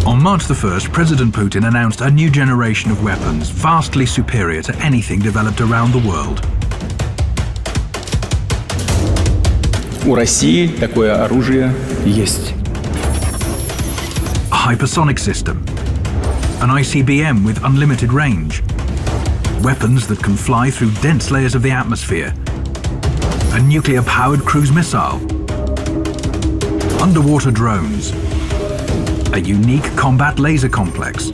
On March the 1st, President Putin announced a new generation of weapons vastly superior to anything developed around the world. У России такое оружие есть. A hypersonic system, an ICBM with unlimited range, weapons that can fly through dense layers of the atmosphere, a nuclear-powered cruise missile, underwater drones, a unique combat laser complex.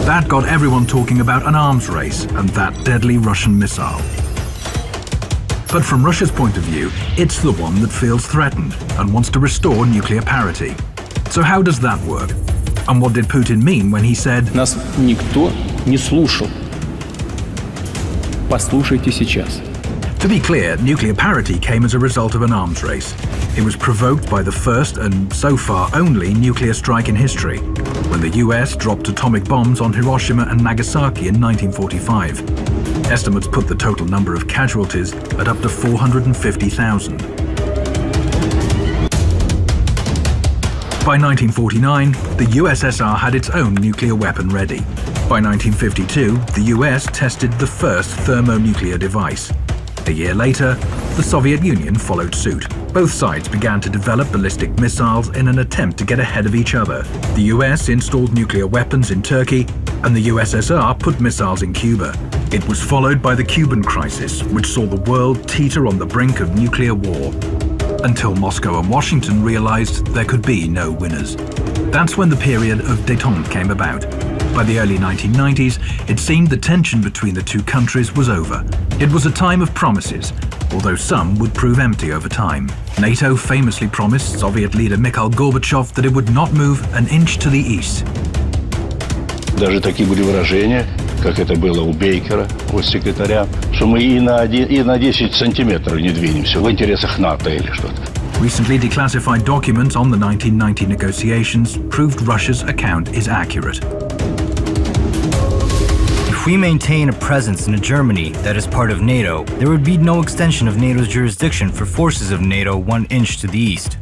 That got everyone talking about an arms race and that deadly Russian missile. But from Russia's point of view, it's the one that feels threatened and wants to restore nuclear parity. So how does that work? And what did Putin mean when he said, Нас никто не слушал. Послушайте сейчас. To be clear, nuclear parity came as a result of an arms race. It was provoked by the first and so far only nuclear strike in history, when the US dropped atomic bombs on Hiroshima and Nagasaki in 1945. Estimates put the total number of casualties at up to 450,000. By 1949, the USSR had its own nuclear weapon ready. By 1952, the US tested the first thermonuclear device. A year later, the Soviet Union followed suit. Both sides began to develop ballistic missiles in an attempt to get ahead of each other. The US installed nuclear weapons in Turkey, and the USSR put missiles in Cuba. It was followed by the Cuban crisis, which saw the world teeter on the brink of nuclear war, until Moscow and Washington realized there could be no winners. That's when the period of détente came about. By the early 1990s, it seemed the tension between the two countries was over. It was a time of promises, although some would prove empty over time. NATO famously promised Soviet leader Mikhail Gorbachev that it would not move an inch to the east. Даже такие были выражения, как это было у Бейкера, госсекретаря, что мы и на 10 сантиметров не двинемся в интересах НАТО или что-то. Recently declassified documents on the 1990 negotiations proved Russia's account is accurate. If we maintain a presence in a Germany that is part of NATO, there would be no extension of NATO's jurisdiction for forces of NATO 1 inch to the east.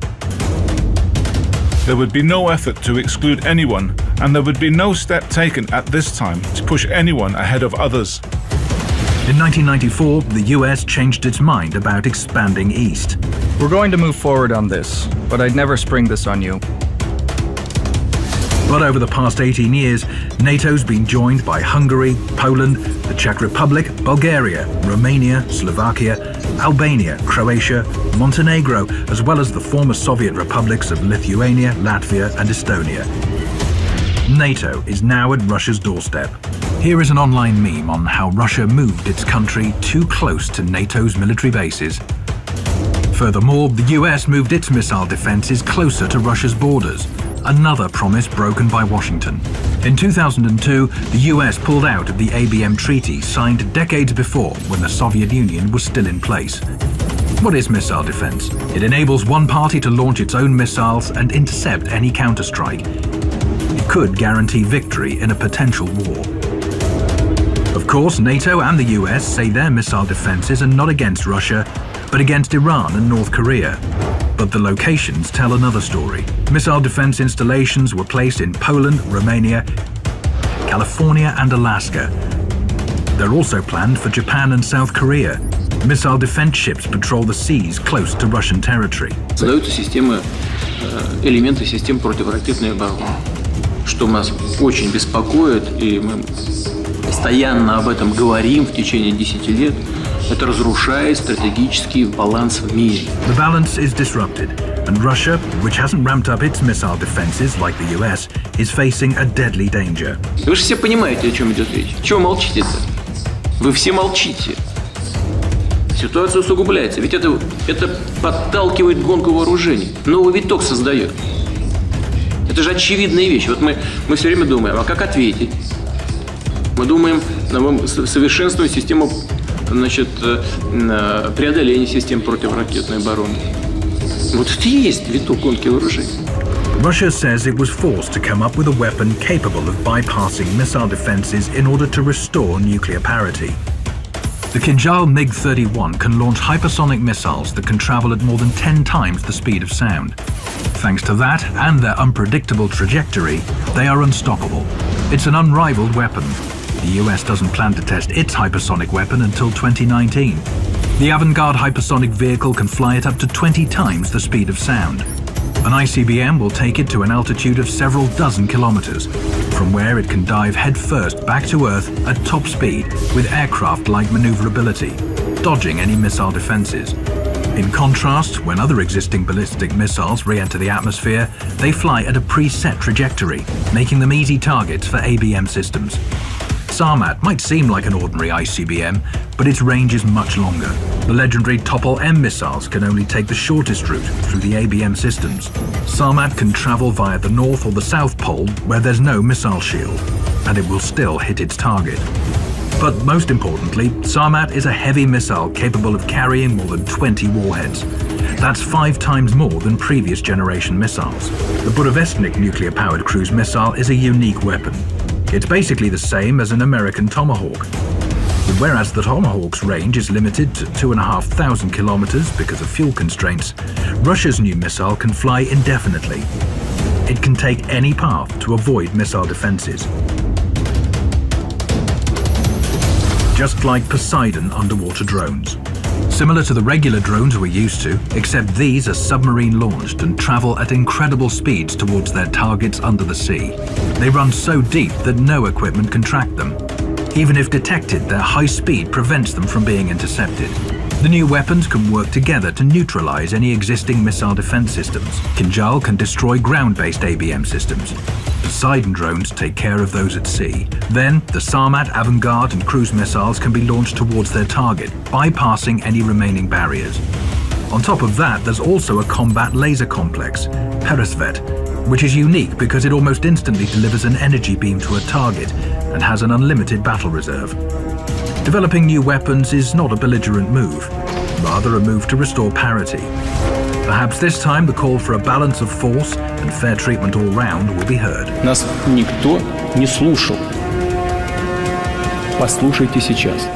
There would be no effort to exclude anyone, and there would be no step taken at this time to push anyone ahead of others. In 1994, the US changed its mind about expanding east. We're going to move forward on this, but I'd never spring this on you. But over the past 18 years, NATO's been joined by Hungary, Poland, the Czech Republic, Bulgaria, Romania, Slovakia, Albania, Croatia, Montenegro, as well as the former Soviet republics of Lithuania, Latvia, and Estonia. NATO is now at Russia's doorstep. Here is an online meme on how Russia moved its country too close to NATO's military bases. Furthermore, the US moved its missile defenses closer to Russia's borders, another promise broken by Washington. In 2002, the US pulled out of the ABM treaty signed decades before when the Soviet Union was still in place. What is missile defense? It enables one party to launch its own missiles and intercept any counterstrike. It could guarantee victory in a potential war. Of course, NATO and the US say their missile defenses are not against Russia, but against Iran and North Korea. But the locations tell another story. Missile defense installations were placed in Poland, Romania, California, and Alaska. They're also planned for Japan and South Korea. Missile defense ships patrol the seas close to Russian territory. Создаются системы, элементы систем противоракетной обороны, что нас очень беспокоит, и мы постоянно об этом говорим в течение 10 лет. Это разрушает стратегический баланс в мире. The balance is disrupted, and Russia, which hasn't ramped up its missile defenses like the US, is facing a deadly danger. Вы же все понимаете, о чем идет речь. Чего молчите-то? Вы все молчите. Ситуация усугубляется, ведь это подталкивает гонку вооружений, новый виток создает. Это же очевидная вещь. Вот мы все время думаем, а как ответить? Мы думаем, совершенствовать систему, значит, преодоления систем противоракетной обороны. Вот это и есть виток гонки вооружений. Russia says it was forced to come up with a weapon capable of bypassing missile defenses in order to restore nuclear parity. The Kinjal MiG-31 can launch hypersonic missiles that can travel at more than 10 times the speed of sound. Thanks to that and their unpredictable trajectory, they are unstoppable. It's an unrivaled weapon. The US doesn't plan to test its hypersonic weapon until 2019. The Avangard hypersonic vehicle can fly at up to 20 times the speed of sound. An ICBM will take it to an altitude of several dozen kilometers, from where it can dive headfirst back to Earth at top speed with aircraft-like maneuverability, dodging any missile defenses. In contrast, when other existing ballistic missiles re-enter the atmosphere, they fly at a preset trajectory, making them easy targets for ABM systems. Sarmat might seem like an ordinary ICBM, but its range is much longer. The legendary Topol-M missiles can only take the shortest route through the ABM systems. Sarmat can travel via the North or the South Pole where there's no missile shield, and it will still hit its target. But most importantly, Sarmat is a heavy missile capable of carrying more than 20 warheads. That's 5 times more than previous generation missiles. The Burevestnik nuclear-powered cruise missile is a unique weapon. It's basically the same as an American Tomahawk. But whereas the Tomahawk's range is limited to 2,500 kilometers because of fuel constraints, Russia's new missile can fly indefinitely. It can take any path to avoid missile defenses. Just like Poseidon underwater drones. Similar to the regular drones we're used to, except these are submarine launched and travel at incredible speeds towards their targets under the sea. They run so deep that no equipment can track them. Even if detected, their high speed prevents them from being intercepted. The new weapons can work together to neutralize any existing missile defense systems. Kinjal can destroy ground-based ABM systems. Poseidon drones take care of those at sea. Then, the Sarmat, Avangard and cruise missiles can be launched towards their target, bypassing any remaining barriers. On top of that, there's also a combat laser complex, Peresvet, which is unique because it almost instantly delivers an energy beam to a target and has an unlimited battle reserve. Developing new weapons is not a belligerent move, rather a move to restore parity. Perhaps this time the call for a balance of force and fair treatment all round will be heard. Нас никто не слушал. Послушайте сейчас.